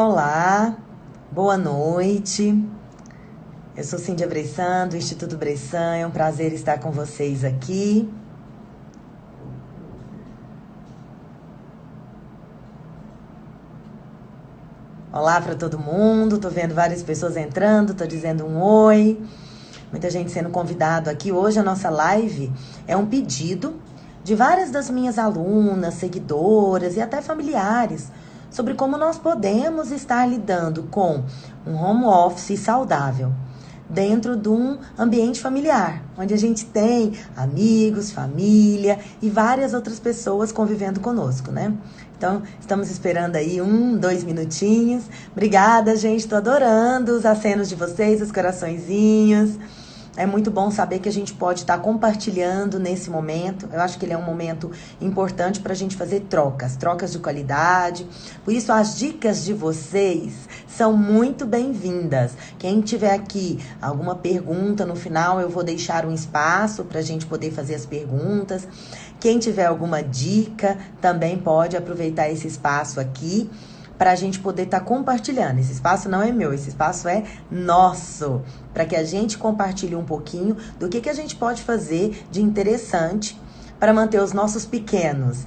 Olá, boa noite. Eu sou Cíndia Bressan, do Instituto Bressan. É um prazer estar com vocês aqui. Olá para todo mundo. Tô vendo várias pessoas entrando, tô dizendo um oi. Muita gente sendo convidado aqui. Hoje a nossa live é um pedido de várias das minhas alunas, seguidoras e até familiares sobre como nós podemos estar lidando com um home office saudável dentro de um ambiente familiar, onde a gente tem amigos, família e várias outras pessoas convivendo conosco, né? Então, estamos esperando aí 2 minutinhos. Obrigada, gente. Tô adorando os acenos de vocês, os coraçõezinhos. É muito bom saber que a gente pode estar compartilhando nesse momento. Eu acho que ele é um momento importante para a gente fazer trocas de qualidade. Por isso, as dicas de vocês são muito bem-vindas. Quem tiver aqui alguma pergunta no final, eu vou deixar um espaço para a gente poder fazer as perguntas. Quem tiver alguma dica, também pode aproveitar esse espaço aqui para a gente poder estar compartilhando. Esse espaço não é meu, esse espaço é nosso, para que a gente compartilhe um pouquinho do que a gente pode fazer de interessante para manter os nossos pequenos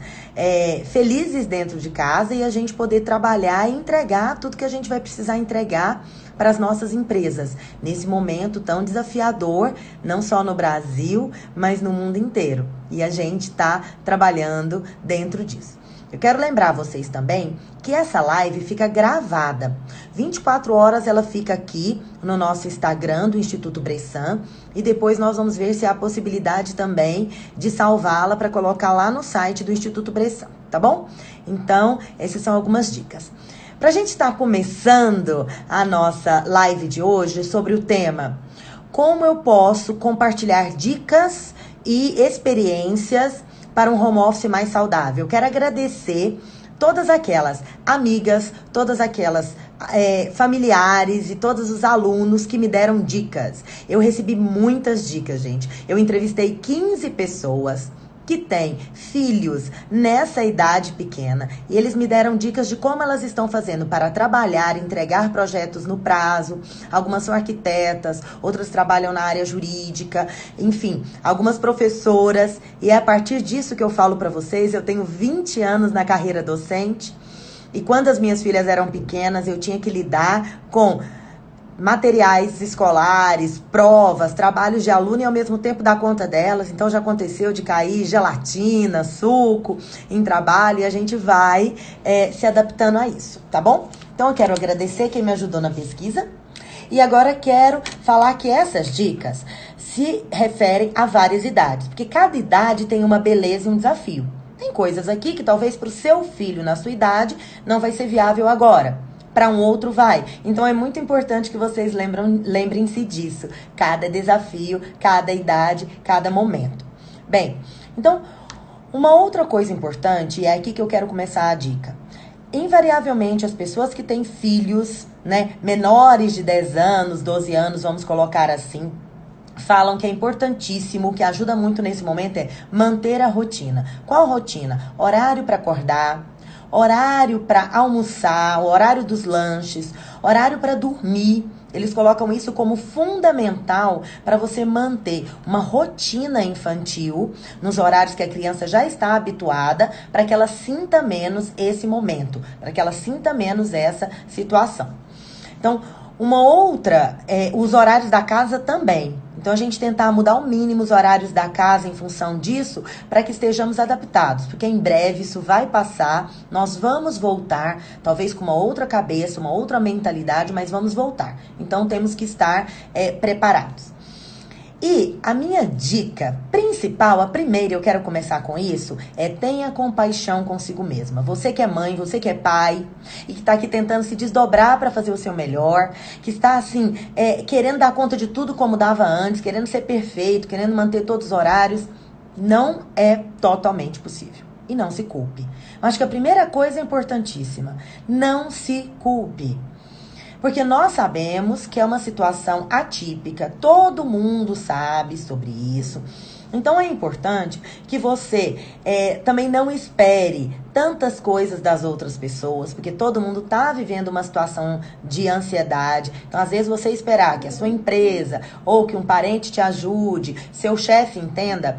felizes dentro de casa e a gente poder trabalhar e entregar tudo que a gente vai precisar entregar para as nossas empresas, nesse momento tão desafiador, não só no Brasil, mas no mundo inteiro. E a gente está trabalhando dentro disso. Eu quero lembrar vocês também que essa live fica gravada. 24 horas ela fica aqui no nosso Instagram do Instituto Bressan e depois nós vamos ver se há a possibilidade também de salvá-la para colocar lá no site do Instituto Bressan, tá bom? Então, essas são algumas dicas. Para a gente estar começando a nossa live de hoje sobre o tema como eu posso compartilhar dicas e experiências para um home office mais saudável. Eu quero agradecer todas aquelas amigas, todas aquelas familiares e todos os alunos que me deram dicas. Eu recebi muitas dicas, gente. Eu entrevistei 15 pessoas que têm filhos nessa idade pequena e eles me deram dicas de como elas estão fazendo para trabalhar, entregar projetos no prazo. Algumas são arquitetas, outras trabalham na área jurídica, enfim, algumas professoras, e é a partir disso que eu falo para vocês. Eu tenho 20 anos na carreira docente e quando as minhas filhas eram pequenas eu tinha que lidar com materiais escolares, provas, trabalhos de aluno e ao mesmo tempo dar conta delas. Então já aconteceu de cair gelatina, suco em trabalho e a gente vai se adaptando a isso, tá bom? Então eu quero agradecer quem me ajudou na pesquisa e agora quero falar que essas dicas se referem a várias idades, porque cada idade tem uma beleza e um desafio. Tem coisas aqui que talvez para o seu filho na sua idade não vai ser viável agora. Para um outro vai. Então é muito importante que vocês lembrem-se disso. Cada desafio, cada idade, cada momento. Bem, então, uma outra coisa importante, e é aqui que eu quero começar a dica. Invariavelmente, as pessoas que têm filhos, né, menores de 10 anos, 12 anos, vamos colocar assim, falam que é importantíssimo, que ajuda muito nesse momento é manter a rotina. Qual rotina? Horário para acordar, horário para almoçar, o horário dos lanches, horário para dormir. Eles colocam isso como fundamental para você manter uma rotina infantil nos horários que a criança já está habituada, para que ela sinta menos esse momento, para que ela sinta menos essa situação. Então, uma outra, os horários da casa também. Então, a gente tentar mudar ao mínimo os horários da casa em função disso, para que estejamos adaptados. Porque em breve isso vai passar, nós vamos voltar, talvez com uma outra cabeça, uma outra mentalidade, mas vamos voltar. Então, temos que estar preparados. E a minha dica principal, a primeira, eu quero começar com isso, tenha compaixão consigo mesma. Você que é mãe, você que é pai, e que está aqui tentando se desdobrar para fazer o seu melhor, que está assim, querendo dar conta de tudo como dava antes, querendo ser perfeito, querendo manter todos os horários, não é totalmente possível. E não se culpe. Eu acho que a primeira coisa é importantíssima, não se culpe. Porque nós sabemos que é uma situação atípica, todo mundo sabe sobre isso. Então é importante que você também não espere tantas coisas das outras pessoas, porque todo mundo está vivendo uma situação de ansiedade. Então, às vezes, você esperar que a sua empresa ou que um parente te ajude, seu chefe entenda,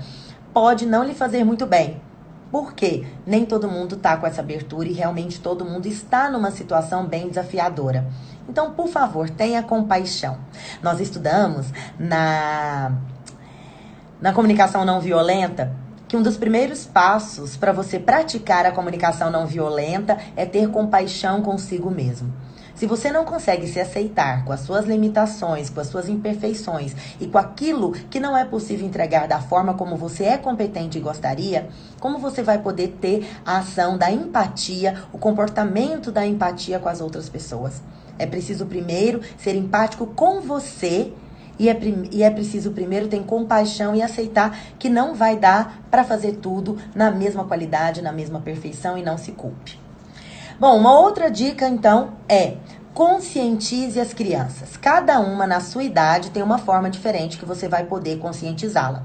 pode não lhe fazer muito bem. Porque nem todo mundo está com essa abertura e realmente todo mundo está numa situação bem desafiadora. Então, por favor, tenha compaixão. Nós estudamos na comunicação não violenta que um dos primeiros passos para você praticar a comunicação não violenta é ter compaixão consigo mesmo. Se você não consegue se aceitar com as suas limitações, com as suas imperfeições e com aquilo que não é possível entregar da forma como você é competente e gostaria, como você vai poder ter a ação da empatia, o comportamento da empatia com as outras pessoas? É preciso primeiro ser empático com você e é preciso primeiro ter compaixão e aceitar que não vai dar para fazer tudo na mesma qualidade, na mesma perfeição e não se culpe. Bom, uma outra dica, então, é conscientize as crianças. Cada uma, na sua idade, tem uma forma diferente que você vai poder conscientizá-la.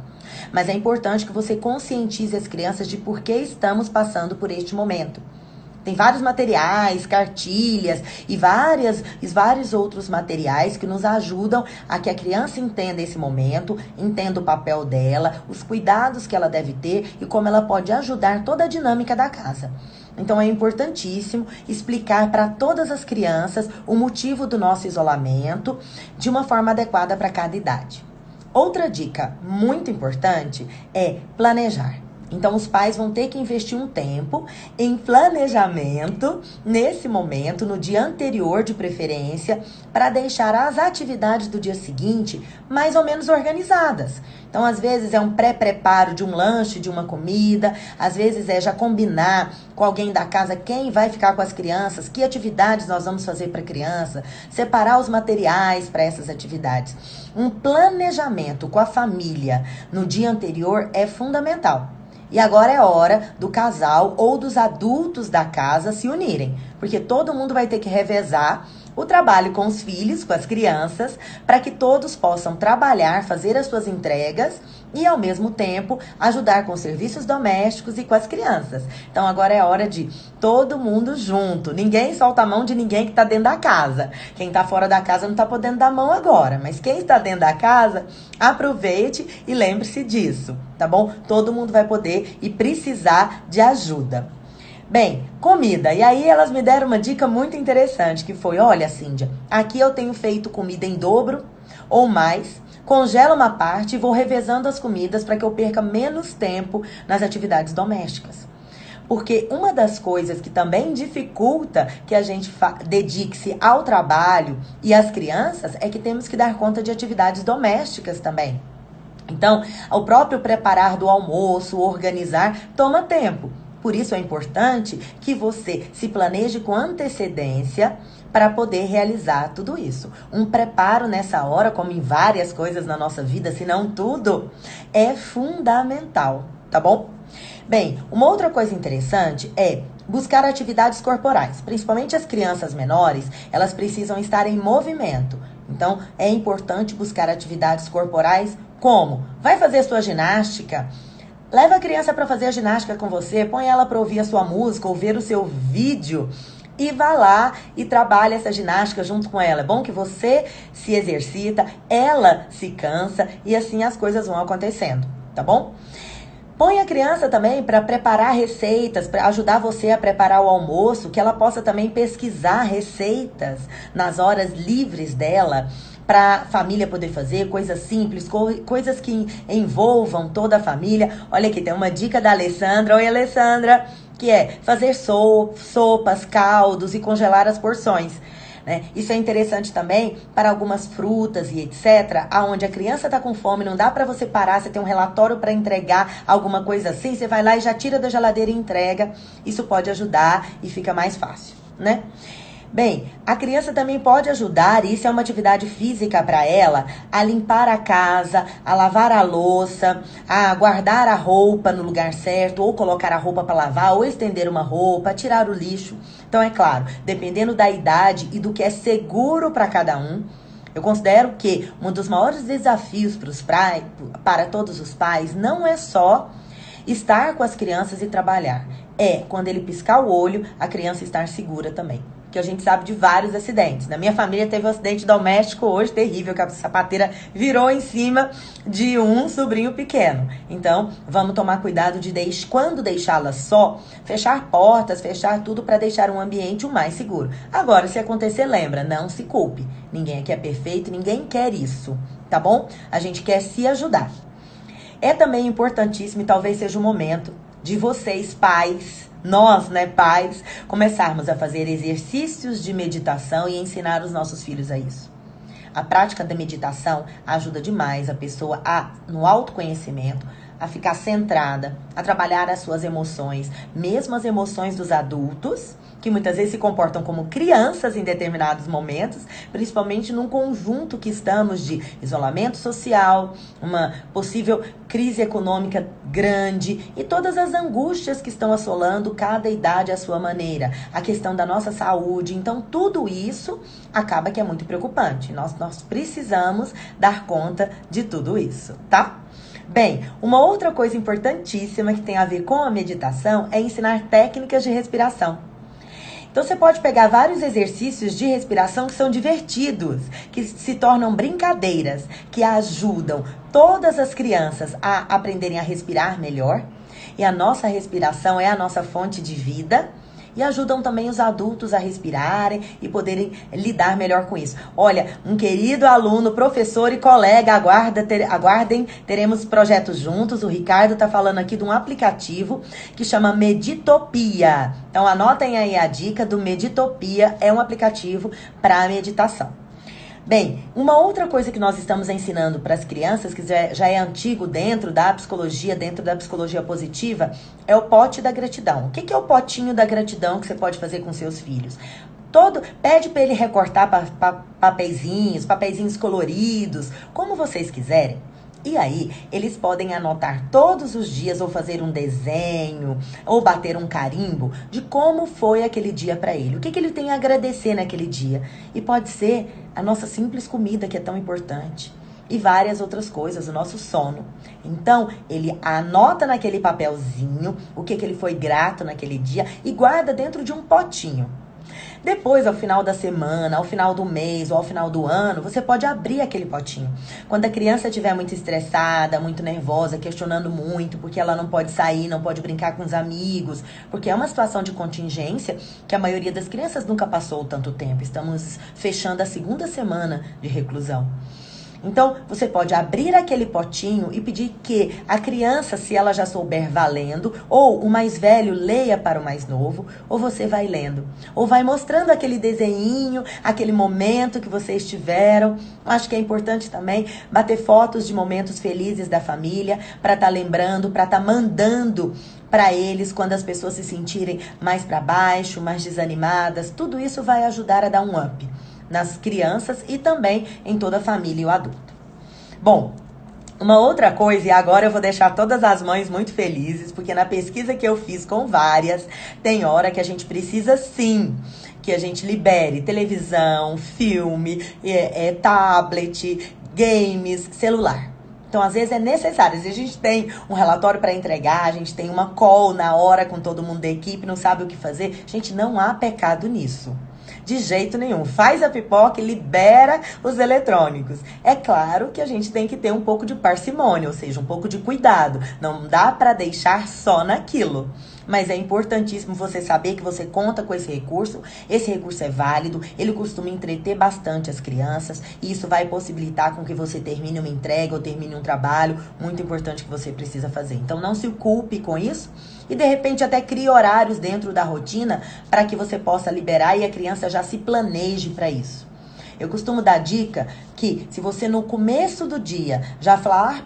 Mas é importante que você conscientize as crianças de por que estamos passando por este momento. Tem vários materiais, cartilhas e vários outros materiais que nos ajudam a que a criança entenda esse momento, entenda o papel dela, os cuidados que ela deve ter e como ela pode ajudar toda a dinâmica da casa. Então é importantíssimo explicar para todas as crianças o motivo do nosso isolamento de uma forma adequada para cada idade. Outra dica muito importante é planejar. Então, os pais vão ter que investir um tempo em planejamento, nesse momento, no dia anterior de preferência, para deixar as atividades do dia seguinte mais ou menos organizadas. Então, às vezes, é um pré-preparo de um lanche, de uma comida, às vezes é já combinar com alguém da casa quem vai ficar com as crianças, que atividades nós vamos fazer para a criança, separar os materiais para essas atividades. Um planejamento com a família no dia anterior é fundamental. E agora é hora do casal ou dos adultos da casa se unirem, porque todo mundo vai ter que revezar o trabalho com os filhos, com as crianças, para que todos possam trabalhar, fazer as suas entregas e, ao mesmo tempo, ajudar com os serviços domésticos e com as crianças. Então, agora é hora de todo mundo junto. Ninguém solta a mão de ninguém que está dentro da casa. Quem está fora da casa não está podendo dar mão agora, mas quem está dentro da casa, aproveite e lembre-se disso, tá bom? Todo mundo vai poder e precisar de ajuda. Bem, comida. E aí elas me deram uma dica muito interessante, que foi, olha, Cíndia, aqui eu tenho feito comida em dobro ou mais, congelo uma parte e vou revezando as comidas para que eu perca menos tempo nas atividades domésticas. Porque uma das coisas que também dificulta que a gente dedique-se ao trabalho e às crianças é que temos que dar conta de atividades domésticas também. Então, o próprio preparar do almoço, organizar, toma tempo. Por isso é importante que você se planeje com antecedência para poder realizar tudo isso. Um preparo nessa hora, como em várias coisas na nossa vida, se não tudo, é fundamental, tá bom? Bem, uma outra coisa interessante é buscar atividades corporais. Principalmente as crianças menores, elas precisam estar em movimento. Então, é importante buscar atividades corporais como? Vai fazer sua ginástica? Leva a criança para fazer a ginástica com você, põe ela para ouvir a sua música ou ver o seu vídeo e vá lá e trabalha essa ginástica junto com ela. É bom que você se exercita, ela se cansa e assim as coisas vão acontecendo, tá bom? Põe a criança também para preparar receitas, para ajudar você a preparar o almoço, que ela possa também pesquisar receitas nas horas livres dela, para a família poder fazer coisas simples, coisas que envolvam toda a família. Olha aqui, tem uma dica da Alessandra. Oi, Alessandra, que é fazer sopas, caldos e congelar as porções. Né? Isso é interessante também para algumas frutas e etc., aonde a criança está com fome, não dá para você parar, você tem um relatório para entregar, alguma coisa assim, você vai lá e já tira da geladeira e entrega. Isso pode ajudar e fica mais fácil, né? Bem, a criança também pode ajudar, e isso é uma atividade física para ela, a limpar a casa, a lavar a louça, a guardar a roupa no lugar certo, ou colocar a roupa para lavar, ou estender uma roupa, tirar o lixo. Então, é claro, dependendo da idade e do que é seguro para cada um, Eu considero que um dos maiores desafios para todos os pais não é só estar com as crianças e trabalhar. É quando ele piscar o olho, a criança estar segura também. Que a gente sabe de vários acidentes. Na minha família teve um acidente doméstico hoje terrível, que a sapateira virou em cima de um sobrinho pequeno. Então, vamos tomar cuidado de quando deixá-la só, fechar portas, fechar tudo para deixar um ambiente o mais seguro. Agora, se acontecer, lembra, não se culpe. Ninguém aqui é perfeito, ninguém quer isso, tá bom? A gente quer se ajudar. É também importantíssimo, e talvez seja o momento de vocês, pais, nós, né, pais, começarmos a fazer exercícios de meditação e ensinar os nossos filhos a isso. A prática da meditação ajuda demais a pessoa no autoconhecimento, a ficar centrada, a trabalhar as suas emoções, mesmo as emoções dos adultos, que muitas vezes se comportam como crianças em determinados momentos, principalmente num conjunto que estamos de isolamento social, uma possível crise econômica grande e todas as angústias que estão assolando cada idade à sua maneira, a questão da nossa saúde. Então, tudo isso acaba que é muito preocupante. Nós precisamos dar conta de tudo isso, tá? Bem, uma outra coisa importantíssima que tem a ver com a meditação é ensinar técnicas de respiração. Então, você pode pegar vários exercícios de respiração que são divertidos, que se tornam brincadeiras, que ajudam todas as crianças a aprenderem a respirar melhor. E a nossa respiração é a nossa fonte de vida. E ajudam também os adultos a respirarem e poderem lidar melhor com isso. Olha, um querido aluno, professor e colega, aguardem, teremos projetos juntos. O Ricardo está falando aqui de um aplicativo que chama Meditopia. Então anotem aí a dica do Meditopia, é um aplicativo para meditação. Bem, uma outra coisa que nós estamos ensinando para as crianças, que já é antigo dentro da psicologia positiva, é o pote da gratidão. O que é o potinho da gratidão que você pode fazer com seus filhos? Pede para ele recortar papeizinhos coloridos, como vocês quiserem. E aí, eles podem anotar todos os dias ou fazer um desenho ou bater um carimbo de como foi aquele dia para ele. O que ele tem a agradecer naquele dia. E pode ser a nossa simples comida, que é tão importante. E várias outras coisas, o nosso sono. Então, ele anota naquele papelzinho o que ele foi grato naquele dia e guarda dentro de um potinho. Depois, ao final da semana, ao final do mês ou ao final do ano, você pode abrir aquele potinho. Quando a criança estiver muito estressada, muito nervosa, questionando muito, porque ela não pode sair, não pode brincar com os amigos, porque é uma situação de contingência que a maioria das crianças nunca passou tanto tempo. Estamos fechando a 2ª semana de reclusão. Então, você pode abrir aquele potinho e pedir que a criança, se ela já souber valendo, ou o mais velho leia para o mais novo, ou você vai lendo. Ou vai mostrando aquele desenhinho, aquele momento que vocês tiveram. Acho que é importante também bater fotos de momentos felizes da família, para estar lembrando, para estar mandando para eles quando as pessoas se sentirem mais para baixo, mais desanimadas. Tudo isso vai ajudar a dar um up nas crianças e também em toda a família e o adulto. Bom, uma outra coisa, e agora eu vou deixar todas as mães muito felizes, porque na pesquisa que eu fiz com várias, tem hora que a gente precisa sim que a gente libere televisão, filme, tablet, games, celular. Então, às vezes é necessário. Se a gente tem um relatório para entregar, a gente tem uma call na hora com todo mundo da equipe, não sabe o que fazer, gente, não há pecado nisso. De jeito nenhum. Faz a pipoca e libera os eletrônicos. É claro que a gente tem que ter um pouco de parcimônia, ou seja, um pouco de cuidado. Não dá para deixar só naquilo. Mas é importantíssimo você saber que você conta com esse recurso é válido, ele costuma entreter bastante as crianças, e isso vai possibilitar com que você termine uma entrega ou termine um trabalho muito importante que você precisa fazer. Então não se culpe com isso, e de repente até crie horários dentro da rotina para que você possa liberar e a criança já se planeje para isso. Eu costumo dar dica que, se você no começo do dia já falar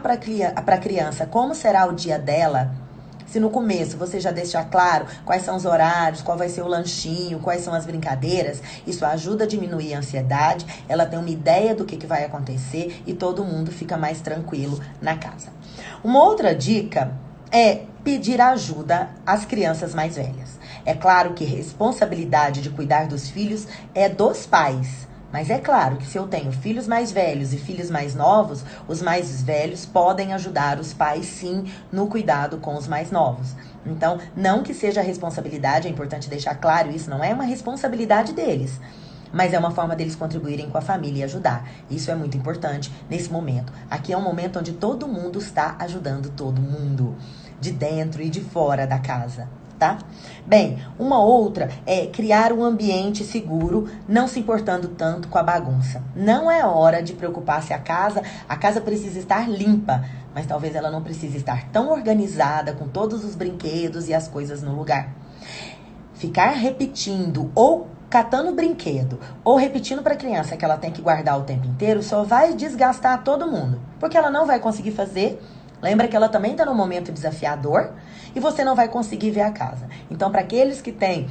para a criança como será o dia dela, se no começo você já deixar claro quais são os horários, qual vai ser o lanchinho, quais são as brincadeiras, isso ajuda a diminuir a ansiedade, ela tem uma ideia do que vai acontecer e todo mundo fica mais tranquilo na casa. Uma outra dica é pedir ajuda às crianças mais velhas. É claro que a responsabilidade de cuidar dos filhos é dos pais, Mas é claro que se eu tenho filhos mais velhos e filhos mais novos, os mais velhos podem ajudar os pais, sim, no cuidado com os mais novos. Então, não que seja responsabilidade, é importante deixar claro isso, não é uma responsabilidade deles. Mas é uma forma deles contribuírem com a família e ajudar. Isso é muito importante nesse momento. Aqui é um momento onde todo mundo está ajudando todo mundo, de dentro e de fora da casa, tá? Bem, uma outra é criar um ambiente seguro, não se importando tanto com a bagunça. Não é hora de preocupar se a casa precisa estar limpa, mas talvez ela não precise estar tão organizada com todos os brinquedos e as coisas no lugar. Ficar repetindo ou catando brinquedo ou repetindo para a criança que ela tem que guardar o tempo inteiro só vai desgastar todo mundo, porque ela não vai conseguir fazer. Lembra que ela também está num momento desafiador e você não vai conseguir ver a casa. Então, para aqueles que têm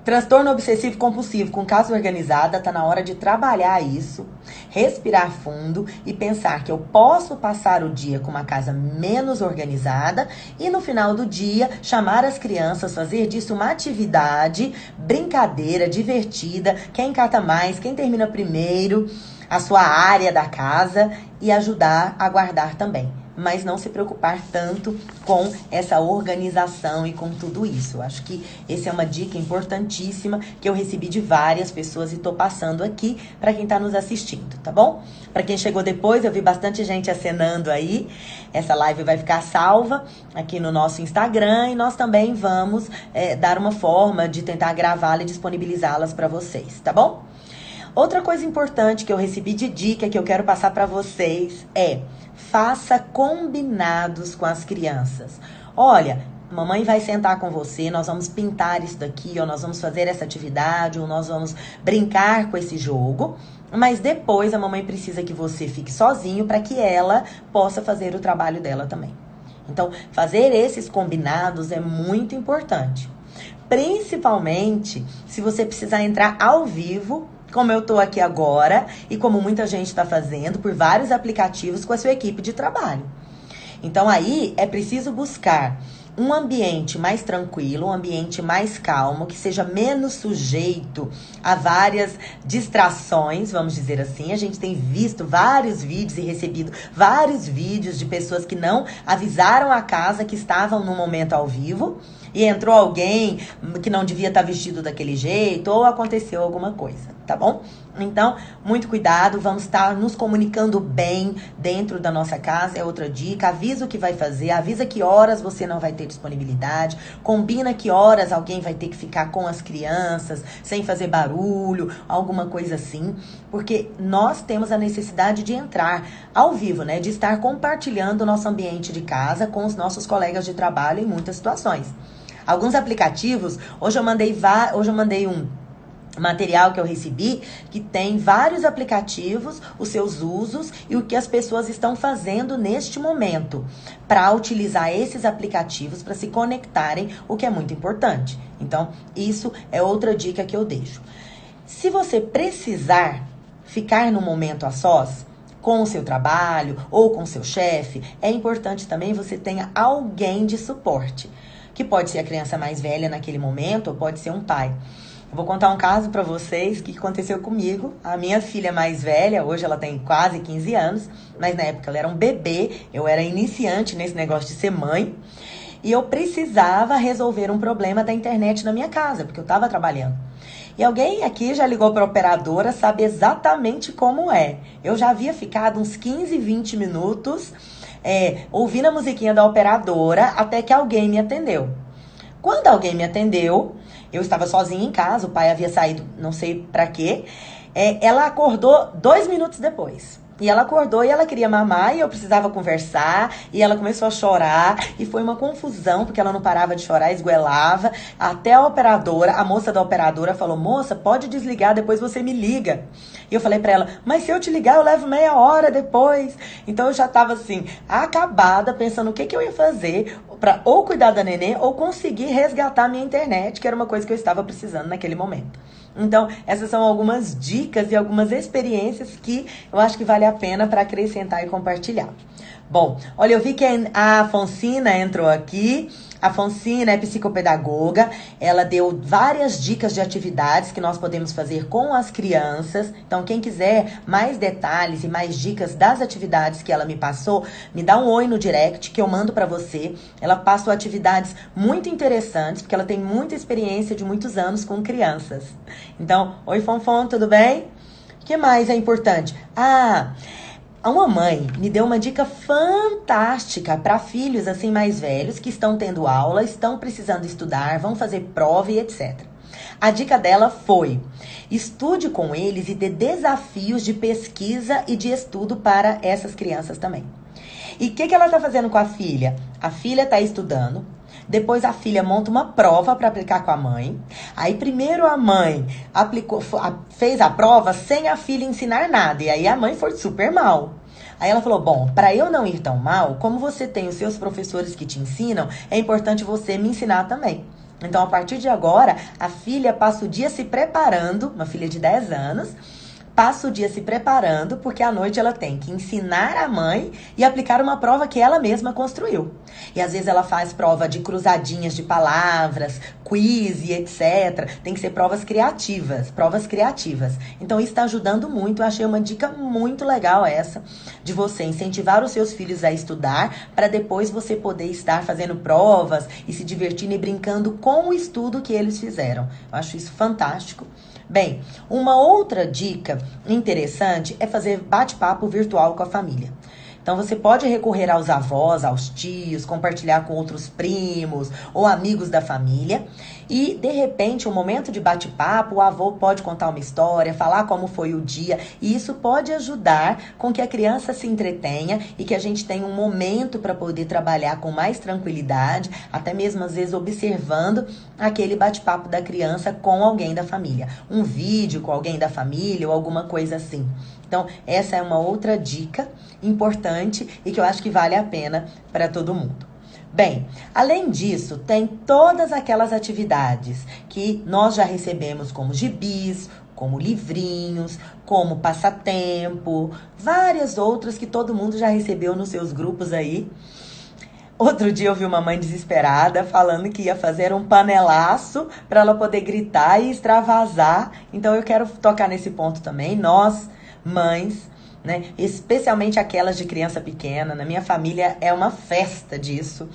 transtorno obsessivo compulsivo com casa organizada, tá na hora de trabalhar isso, respirar fundo e pensar que eu posso passar o dia com uma casa menos organizada e no final do dia chamar as crianças, fazer disso uma atividade, brincadeira, divertida, quem cata mais, quem termina primeiro, a sua área da casa e ajudar a guardar também. Mas não se preocupar tanto com essa organização e com tudo isso. Acho que essa é uma dica importantíssima que eu recebi de várias pessoas e tô passando aqui para quem tá nos assistindo, tá bom? Para quem chegou depois, eu vi bastante gente acenando aí. Essa live vai ficar salva aqui no nosso Instagram e nós também vamos dar uma forma de tentar gravá-la e disponibilizá-las para vocês, tá bom? Outra coisa importante que eu recebi de dica que eu quero passar para vocês é: faça combinados com as crianças. Olha, mamãe vai sentar com você, nós vamos pintar isso daqui, ou nós vamos fazer essa atividade, ou nós vamos brincar com esse jogo. Mas depois a mamãe precisa que você fique sozinho para que ela possa fazer o trabalho dela também. Então, fazer esses combinados é muito importante. Principalmente se você precisar entrar ao vivo, como eu tô aqui agora e como muita gente está fazendo por vários aplicativos com a sua equipe de trabalho. Então aí é preciso buscar um ambiente mais tranquilo, um ambiente mais calmo, que seja menos sujeito a várias distrações, vamos dizer assim. A gente tem visto vários vídeos e recebido vários vídeos de pessoas que não avisaram a casa que estavam no momento ao vivo e entrou alguém que não devia estar vestido daquele jeito ou aconteceu alguma coisa, tá bom? Então, muito cuidado, vamos estar nos comunicando bem dentro da nossa casa, é outra dica. Avisa o que vai fazer, avisa que horas você não vai ter disponibilidade, combina que horas alguém vai ter que ficar com as crianças, sem fazer barulho, alguma coisa assim, porque nós temos a necessidade de entrar ao vivo, né? De estar compartilhando o nosso ambiente de casa com os nossos colegas de trabalho em muitas situações. Alguns aplicativos, hoje eu mandei um material que eu recebi, que tem vários aplicativos, os seus usos e o que as pessoas estão fazendo neste momento para utilizar esses aplicativos para se conectarem, o que é muito importante. Então, isso é outra dica que eu deixo. Se você precisar ficar no momento a sós, com o seu trabalho ou com o seu chefe, é importante também você tenha alguém de suporte, que pode ser a criança mais velha naquele momento ou pode ser um pai. Eu vou contar um caso para vocês que aconteceu comigo. A minha filha mais velha, hoje ela tem quase 15 anos, mas na época ela era um bebê, eu era iniciante nesse negócio de ser mãe, e eu precisava resolver um problema da internet na minha casa, porque eu estava trabalhando. E alguém aqui já ligou para a operadora, sabe exatamente como é. Eu já havia ficado uns 15, 20 minutos ouvindo a musiquinha da operadora até que alguém me atendeu. Quando alguém me atendeu, eu estava sozinha em casa, o pai havia saído não sei para quê. Ela acordou 2 minutos depois. E ela acordou e ela queria mamar e eu precisava conversar. E ela começou a chorar e foi uma confusão, porque ela não parava de chorar, esguelava. Até a moça da operadora falou: moça, pode desligar, depois você me liga. E eu falei pra ela: mas se eu te ligar, eu levo meia hora depois. Então eu já tava assim, acabada, pensando o que eu ia fazer pra ou cuidar da neném ou conseguir resgatar minha internet, que era uma coisa que eu estava precisando naquele momento. Então, essas são algumas dicas e algumas experiências que eu acho que vale a pena para acrescentar e compartilhar. Bom, olha, eu vi que a Afonsina entrou aqui. A Afonsina é psicopedagoga, ela deu várias dicas de atividades que nós podemos fazer com as crianças. Então, quem quiser mais detalhes e mais dicas das atividades que ela me passou, me dá um oi no direct que eu mando pra você. Ela passou atividades muito interessantes, porque ela tem muita experiência de muitos anos com crianças. Então, oi Fonfon, tudo bem? O que mais é importante? Uma mãe me deu uma dica fantástica para filhos assim mais velhos que estão tendo aula, estão precisando estudar, vão fazer prova e etc. A dica dela foi: estude com eles e dê desafios de pesquisa e de estudo para essas crianças também. E o que ela está fazendo com a filha? A filha está estudando. Depois a filha monta uma prova para aplicar com a mãe. Aí primeiro a mãe fez a prova sem a filha ensinar nada. E aí a mãe foi super mal. Aí ela falou, bom, para eu não ir tão mal, como você tem os seus professores que te ensinam, é importante você me ensinar também. Então, a partir de agora, a filha passa o dia se preparando, uma filha de 10 anos, passa o dia se preparando, porque à noite ela tem que ensinar a mãe e aplicar uma prova que ela mesma construiu. E às vezes ela faz prova de cruzadinhas de palavras, quiz e etc. Tem que ser provas criativas. Então isso está ajudando muito. Eu achei uma dica muito legal essa, de você incentivar os seus filhos a estudar, para depois você poder estar fazendo provas e se divertindo e brincando com o estudo que eles fizeram. Eu acho isso fantástico. Bem, uma outra dica interessante é fazer bate-papo virtual com a família. Então, você pode recorrer aos avós, aos tios, compartilhar com outros primos ou amigos da família. E, de repente, um momento de bate-papo, o avô pode contar uma história, falar como foi o dia. E isso pode ajudar com que a criança se entretenha e que a gente tenha um momento para poder trabalhar com mais tranquilidade, até mesmo, às vezes, observando aquele bate-papo da criança com alguém da família. Um vídeo com alguém da família ou alguma coisa assim. Então, essa é uma outra dica importante e que eu acho que vale a pena para todo mundo. Bem, além disso, tem todas aquelas atividades que nós já recebemos como gibis, como livrinhos, como passatempo, várias outras que todo mundo já recebeu nos seus grupos aí. Outro dia eu vi uma mãe desesperada falando que ia fazer um panelaço para ela poder gritar e extravasar. Então eu quero tocar nesse ponto também. Nós, mães, né, especialmente aquelas de criança pequena, na minha família é uma festa disso.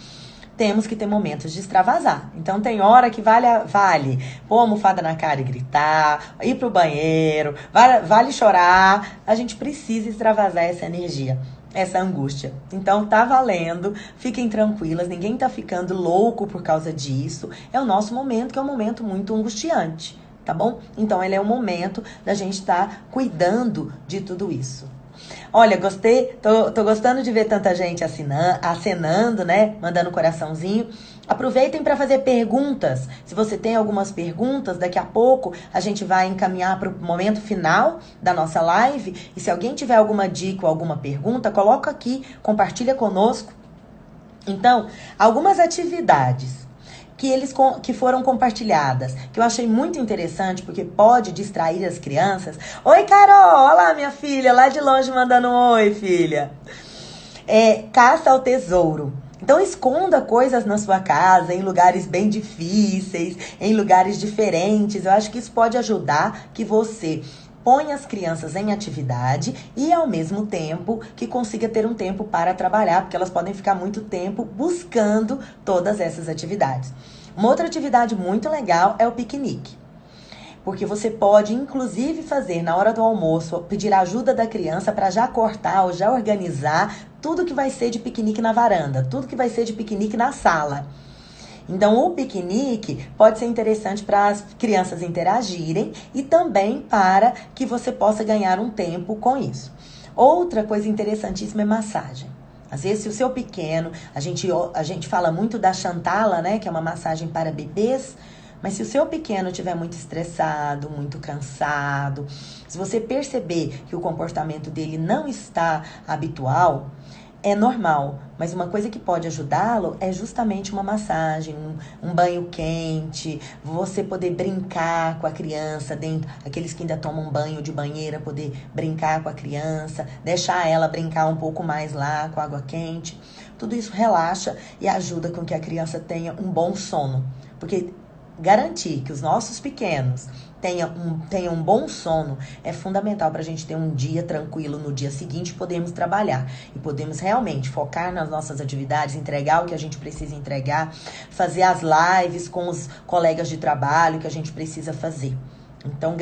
Temos que ter momentos de extravasar. Então tem hora que vale pôr a almofada na cara e gritar, ir pro banheiro, vale chorar. A gente precisa extravasar essa energia, essa angústia. Então tá valendo, fiquem tranquilas, ninguém tá ficando louco por causa disso. É o nosso momento, que é um momento muito angustiante, tá bom? Então ele é o momento da gente estar cuidando de tudo isso. Olha, gostei, tô gostando de ver tanta gente acenando, né? Mandando coraçãozinho. Aproveitem para fazer perguntas. Se você tem algumas perguntas, daqui a pouco a gente vai encaminhar para o momento final da nossa live. E se alguém tiver alguma dica ou alguma pergunta, coloca aqui, compartilha conosco. Então, algumas atividades que foram compartilhadas, que eu achei muito interessante, porque pode distrair as crianças. Oi, Carol! Olá, minha filha, lá de longe mandando um oi, filha. Caça ao tesouro. Então, esconda coisas na sua casa, em lugares bem difíceis, em lugares diferentes. Eu acho que isso pode ajudar que você põe as crianças em atividade e, ao mesmo tempo, que consiga ter um tempo para trabalhar, porque elas podem ficar muito tempo buscando todas essas atividades. Uma outra atividade muito legal é o piquenique. Porque você pode, inclusive, fazer na hora do almoço, pedir a ajuda da criança para já cortar ou já organizar tudo que vai ser de piquenique na varanda, tudo que vai ser de piquenique na sala. Então, o piquenique pode ser interessante para as crianças interagirem e também para que você possa ganhar um tempo com isso. Outra coisa interessantíssima é massagem. Às vezes, se o seu pequeno, a gente fala muito da Chantala, né, que é uma massagem para bebês, mas se o seu pequeno estiver muito estressado, muito cansado, se você perceber que o comportamento dele não está habitual, é normal, mas uma coisa que pode ajudá-lo é justamente uma massagem, um banho quente, você poder brincar com a criança dentro, aqueles que ainda tomam banho de banheira, poder brincar com a criança, deixar ela brincar um pouco mais lá com água quente. Tudo isso relaxa e ajuda com que a criança tenha um bom sono, porque garantir que os nossos pequenos tenham um bom sono é fundamental para a gente ter um dia tranquilo no dia seguinte, podemos trabalhar e podemos realmente focar nas nossas atividades, entregar o que a gente precisa entregar, fazer as lives com os colegas de trabalho que a gente precisa fazer. Então,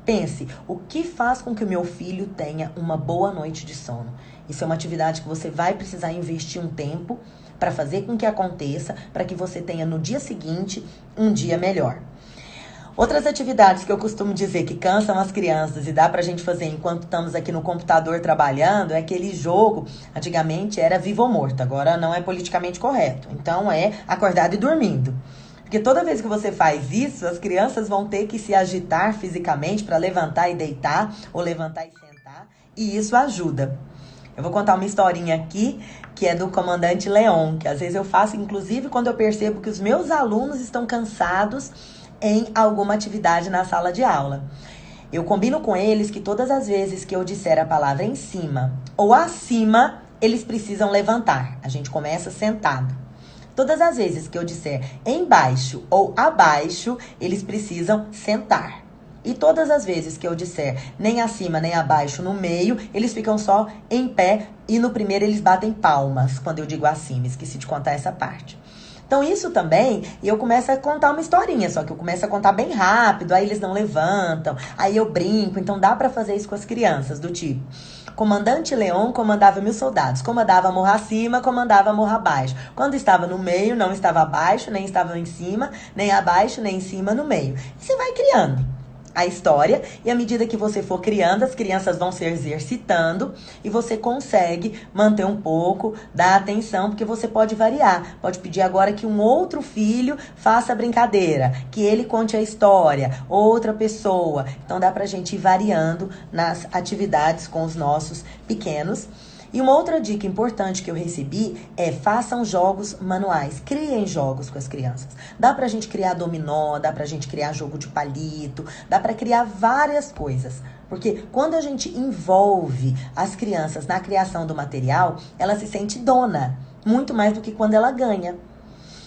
pense, o que faz com que o meu filho tenha uma boa noite de sono? Isso é uma atividade que você vai precisar investir um tempo para fazer com que aconteça, para que você tenha no dia seguinte um dia melhor. Outras atividades que eu costumo dizer que cansam as crianças e dá pra gente fazer enquanto estamos aqui no computador trabalhando, é aquele jogo, antigamente era vivo ou morto, agora não é politicamente correto. Então é acordado e dormindo. Porque toda vez que você faz isso, as crianças vão ter que se agitar fisicamente para levantar e deitar, ou levantar e sentar, e isso ajuda. Eu vou contar uma historinha aqui, que é do comandante Leon, que às vezes eu faço, inclusive, quando eu percebo que os meus alunos estão cansados em alguma atividade na sala de aula. Eu combino com eles que todas as vezes que eu disser a palavra em cima ou acima, eles precisam levantar. A gente começa sentado. Todas as vezes que eu disser embaixo ou abaixo, eles precisam sentar. E todas as vezes que eu disser nem acima nem abaixo no meio, eles ficam só em pé e no primeiro eles batem palmas quando eu digo acima. Esqueci de contar essa parte. Então isso também, eu começo a contar uma historinha, só que eu começo a contar bem rápido, aí eles não levantam, aí eu brinco, então dá pra fazer isso com as crianças, do tipo, comandante Leon comandava 1000 soldados, comandava morra acima, comandava morra abaixo. Quando estava no meio, não estava abaixo, nem estava em cima, nem abaixo, nem em cima, no meio. E você vai criando a história, e à medida que você for criando, as crianças vão se exercitando e você consegue manter um pouco da atenção, porque você pode variar. Pode pedir agora que um outro filho faça a brincadeira, que ele conte a história, outra pessoa. Então dá pra gente ir variando nas atividades com os nossos pequenos. E uma outra dica importante que eu recebi é façam jogos manuais, criem jogos com as crianças. Dá pra gente criar dominó, dá pra gente criar jogo de palito, dá pra criar várias coisas. Porque quando a gente envolve as crianças na criação do material, ela se sente dona, muito mais do que quando ela ganha.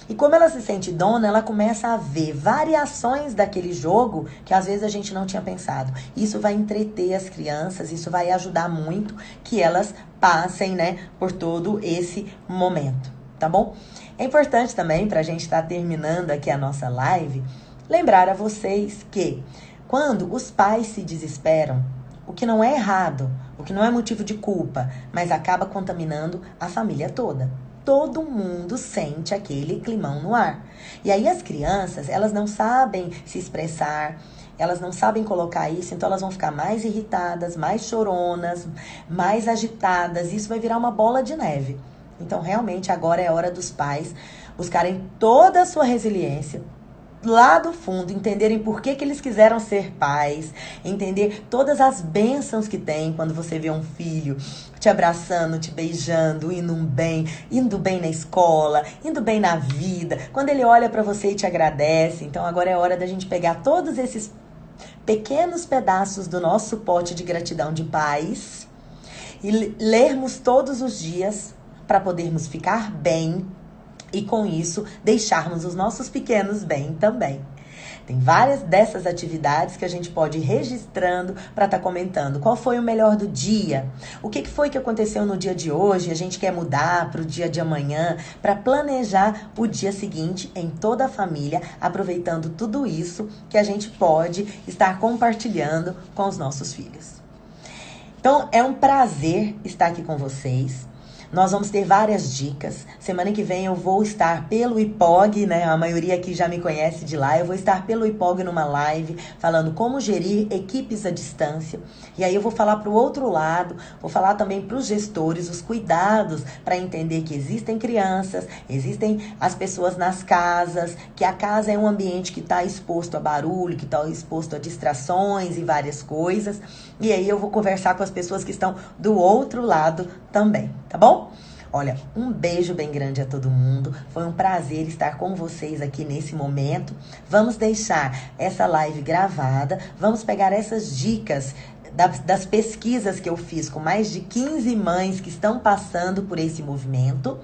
E como ela se sente dona, ela começa a ver variações daquele jogo que às vezes a gente não tinha pensado. Isso vai entreter as crianças, isso vai ajudar muito que elas passem, né, por todo esse momento, tá bom? É importante também, pra gente estar terminando aqui a nossa live, lembrar a vocês que quando os pais se desesperam, o que não é errado, o que não é motivo de culpa, mas acaba contaminando a família toda. Todo mundo sente aquele climão no ar. E aí as crianças, elas não sabem se expressar, elas não sabem colocar isso, então elas vão ficar mais irritadas, mais choronas, mais agitadas. Isso vai virar uma bola de neve. Então, realmente, agora é hora dos pais buscarem toda a sua resiliência, lá do fundo, entenderem por que eles quiseram ser pais, entender todas as bênçãos que tem quando você vê um filho te abraçando, te beijando, indo bem na escola, indo bem na vida, quando ele olha pra você e te agradece. Então agora é hora da gente pegar todos esses pequenos pedaços do nosso pote de gratidão de pais e lermos todos os dias para podermos ficar bem e com isso deixarmos os nossos pequenos bem também. Tem várias dessas atividades que a gente pode ir registrando para estar comentando. Qual foi o melhor do dia? O que foi que aconteceu no dia de hoje? A gente quer mudar para o dia de amanhã, para planejar o dia seguinte em toda a família, aproveitando tudo isso que a gente pode estar compartilhando com os nossos filhos. Então, é um prazer estar aqui com vocês. Nós vamos ter várias dicas. Semana que vem eu vou estar pelo IPOG, né? A maioria aqui já me conhece de lá. Eu vou estar pelo IPOG numa live falando como gerir equipes à distância. E aí eu vou falar para o outro lado, vou falar também para os gestores, os cuidados para entender que existem crianças, existem as pessoas nas casas, que a casa é um ambiente que está exposto a barulho, que está exposto a distrações e várias coisas. E aí eu vou conversar com as pessoas que estão do outro lado também, tá bom? Olha, um beijo bem grande a todo mundo. Foi um prazer estar com vocês aqui nesse momento. Vamos deixar essa live gravada. Vamos pegar essas dicas das pesquisas que eu fiz com mais de 15 mães que estão passando por esse movimento.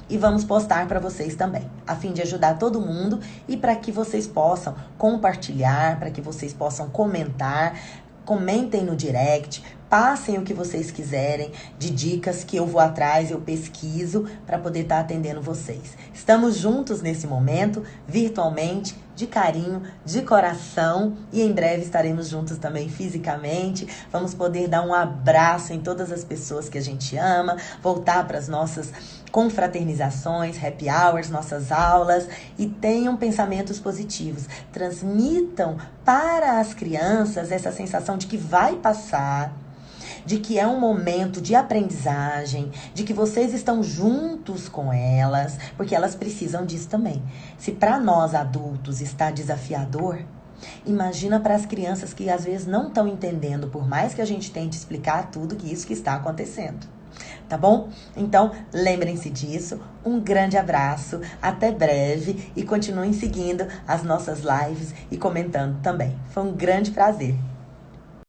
E vamos postar para vocês também, a fim de ajudar todo mundo e para que vocês possam compartilhar, para que vocês possam comentar. Comentem no direct, passem o que vocês quiserem de dicas que eu vou atrás, eu pesquiso para poder estar atendendo vocês. Estamos juntos nesse momento, virtualmente, de carinho, de coração, e em breve estaremos juntos também fisicamente. Vamos poder dar um abraço em todas as pessoas que a gente ama, voltar para as nossas confraternizações, happy hours, nossas aulas, e tenham pensamentos positivos. Transmitam para as crianças essa sensação de que vai passar, de que é um momento de aprendizagem, de que vocês estão juntos com elas, porque elas precisam disso também. Se para nós adultos está desafiador, imagina para as crianças que às vezes não estão entendendo, por mais que a gente tente explicar tudo isso que está acontecendo. Tá bom? Então, lembrem-se disso. Um grande abraço, até breve e continuem seguindo as nossas lives e comentando também. Foi um grande prazer.